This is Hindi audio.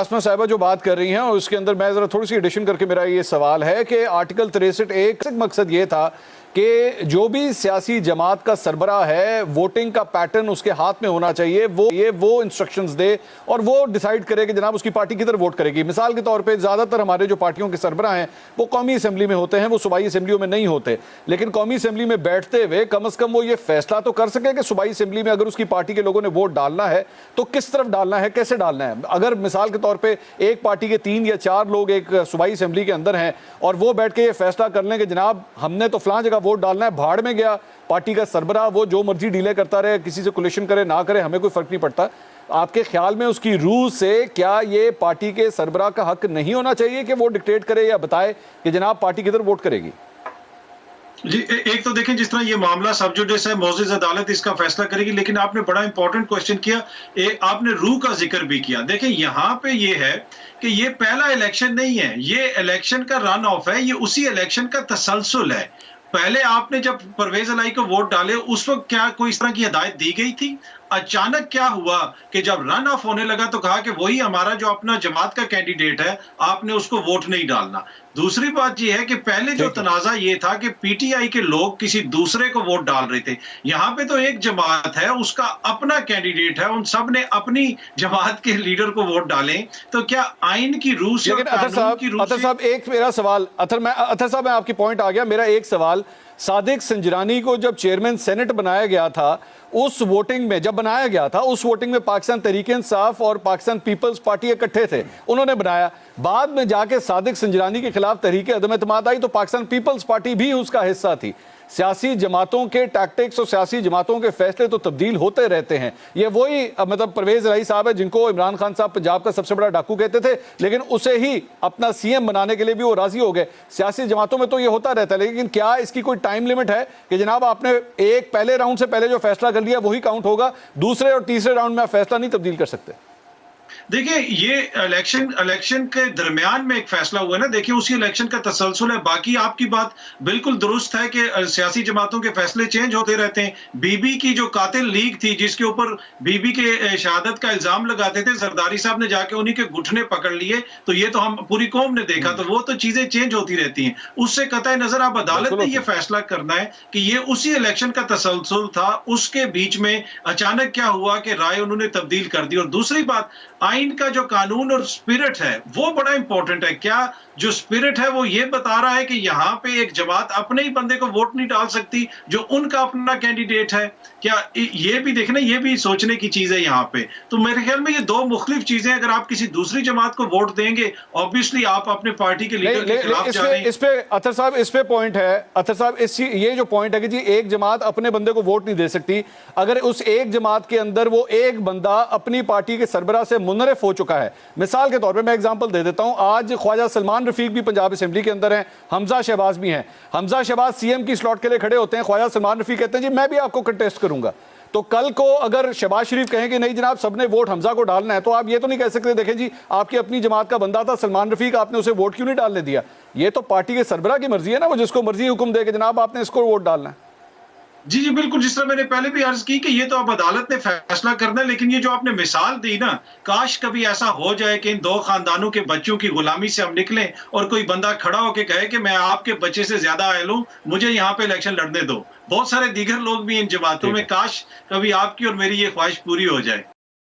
आसमा साहिबा जो बात कर रही हैं और उसके अंदर मैं जरा थोड़ी सी एडिशन करके मेरा ये सवाल है कि आर्टिकल 63 एक मकसद ये था कि जो भी सियासी जमात का सरबराह है वोटिंग का पैटर्न उसके हाथ में होना चाहिए, वो इंस्ट्रक्शंस दे और वो डिसाइड करे कि जनाब उसकी पार्टी किधर वोट करेगी। मिसाल के तौर पे ज़्यादातर हमारे जो पार्टियों के सरबराह हैं वो कौमी असेंबली में होते हैं, वो सूबाई असेंबलियों में नहीं होते, लेकिन कौमी असेंबली में बैठते हुए कम अज़ कम वो ये फैसला तो कर सके कि सूबाई असेंबली में अगर उसकी पार्टी के लोगों ने वोट डालना है तो किस तरफ डालना है, कैसे डालना है। अगर मिसाल के तौर पर एक पार्टी के 3 या 4 लोग एक सूबाई असेंबली के अंदर हैं और वो बैठ के ये फैसला कर लें कि जनाब हमने तो फलां जगह वोट डालना है, भाड़ में गया पार्टी का सरबराह, वो जो मर्जी डीले करता रहे, किसी से कोलिशन करे ना करे, हमें कोई फर्क नहीं पड़ता। आपके ख्याल में उसकी रूह से क्या ये पार्टी के सरबराह का हक नहीं होना चाहिए कि वो डिक्टेट करे या बताए कि जनाब पार्टी किधर वोट करेगी? जी, एक तो देखें जिस तरह ये मामला सब जुडिस है, मोअज़्ज़िज़ अदालत इसका फैसला करेगी, लेकिन आपने बड़ा इंपॉर्टेंट क्वेश्चन किया, आपने रूह का जिक्र भी किया। देखें यहाँ पे ये है कि ये पहला इलेक्शन नहीं है, ये इलेक्शन का रन ऑफ है, ये उसी इलेक्शन का तसलसल है। पहले आपने जब परवेज इलाही को वोट डाले उस वक्त क्या कोई इस तरह की हिदायत दी गई थी? अचानक क्या हुआ कि जब रन ऑफ होने लगा तो कहा कि वही हमारा जो अपना जमात का कैंडिडेट है, आपने उसको वोट नहीं डालना। दूसरी बात यह है कि पहले जो तनाजा ये था कि पीटीआई के लोग किसी दूसरे को वोट डाल रहे थे। यहाँ पे तो एक जमात है, उसका अपना कैंडिडेट है, उन सब ने अपनी जमात के लीडर को वोट डाले, तो क्या आइन की रूह से, अतर साहब एक मेरा सवाल, अतर साहब मैं आपकी पॉइंट आ गया, मेरा एक सवाल, सादिक संजरानी को जब चेयरमैन सेनेट बनाया गया था, उस वोटिंग में जब बनाया गया था, उस वोटिंग में पाकिस्तान तहरीक इंसाफ और पाकिस्तान पीपल्स पार्टी इकट्ठे थे, उन्होंने बनाया। बाद में जाके सादिक संजरानी के खिलाफ तहरीक अदम एतमाद आई तो पाकिस्तान पीपल्स पार्टी भी उसका हिस्सा थी। सियासी जमातों के टैक्टिक्स और सियासी जमातों के फैसले तो तब्दील होते रहते हैं। ये वही मतलब परवेज इलाही साहब है जिनको इमरान खान साहब पंजाब का सबसे बड़ा डाकू कहते थे, लेकिन उसे ही अपना सीएम बनाने के लिए भी वो राजी हो गए। सियासी जमातों में तो ये होता रहता है, लेकिन क्या इसकी कोई टाइम लिमिट है कि जनाब आपने एक पहले राउंड से पहले जो फैसला कर लिया वही काउंट होगा, दूसरे और तीसरे राउंड में आप फैसला नहीं तब्दील कर सकते? देखिए ये इलेक्शन के दरमियान में एक फैसला हुआ है ना, देखिए उसी इलेक्शन का तसलसल है। बाकी आपकी बात बिल्कुल दुरुस्त है कि सियासी जमातों के फैसले चेंज होते रहते हैं। बीबी की जो कातिल लीग थी जिसके ऊपर बीबी के शहादत का इल्जाम लगाते थे, जरदारी साहब ने जाके उन्हीं के घुटने पकड़ लिए, तो ये तो हम पूरी कौम ने देखा, तो वो तो चीजें चेंज होती रहती हैं। उससे कतई नजर अब अदालत ने यह फैसला करना है कि ये उसी इलेक्शन का तसलसल था, उसके बीच में अचानक क्या हुआ कि राय उन्होंने तब्दील कर दी। और दूसरी बात, आइन का जो कानून और स्पिरिट है वो बड़ा इंपॉर्टेंट है। क्या जो स्पिरिट है वो ये बता रहा है कि यहाँ पे एक जमात अपने ही बंदे को वोट नहीं डाल सकती जो उनका अपना कैंडिडेट है? क्या ये भी देखना, ये भी सोचने की चीज है यहाँ पे। तो मेरे ख्याल में ये दो मुख्तलिफ चीजें, अगर आप किसी दूसरी जमात को वोट देंगे ऑब्वियसली आप अपने पार्टी के लीडर के खिलाफ जा रहे हैं। इस पे अतर साहब इस पे पॉइंट है, अतर साहब ये जो पॉइंट है कि जी एक जमात अपने बंदे को वोट नहीं दे सकती, अगर उस एक जमात के अंदर वो एक बंदा अपनी पार्टी के सरबराह से मुनरिफ हो चुका है। मिसाल के तौर पे मैं एग्जांपल दे देता हूं, आज ख्वाजा सलमान रफीक भी पंजाब असेंबली के अंदर हैं, हमजा शहबाज भी हैं। हमजा शहबाज सीएम की स्लॉट के लिए खड़े होते हैं, ख्वाजा सलमान रफीक कहते हैं जी मैं भी आपको कंटेस्ट करूंगा। तो कल को अगर शहबाज शरीफ कहें कि नहीं जनाब सबने वोट हमजा को डालना है, तो आप ये तो नहीं कह सकते देखें जी आपकी अपनी जमात का बंदा था सलमान रफीक, आपने उसे वोट क्यों नहीं डालने दिया। ये तो पार्टी के सरबराह की मर्जी है ना, वो जिसको मर्जी हुक्म दे कि जनाब आपने इसको वोट डालना है। जी जी बिल्कुल, जिस तरह मैंने पहले भी अर्ज की कि ये तो अब अदालत ने फैसला करना है, लेकिन ये जो आपने मिसाल दी ना, काश कभी ऐसा हो जाए कि इन दो खानदानों के बच्चों की गुलामी से हम निकलें और कोई बंदा खड़ा होकर कहे कि मैं आपके बच्चे से ज्यादा आयल हूं, मुझे यहाँ पे इलेक्शन लड़ने दो। बहुत सारे दीगर लोग भी इन जमातों में, काश कभी आपकी और मेरी ये ख्वाहिश पूरी हो जाए।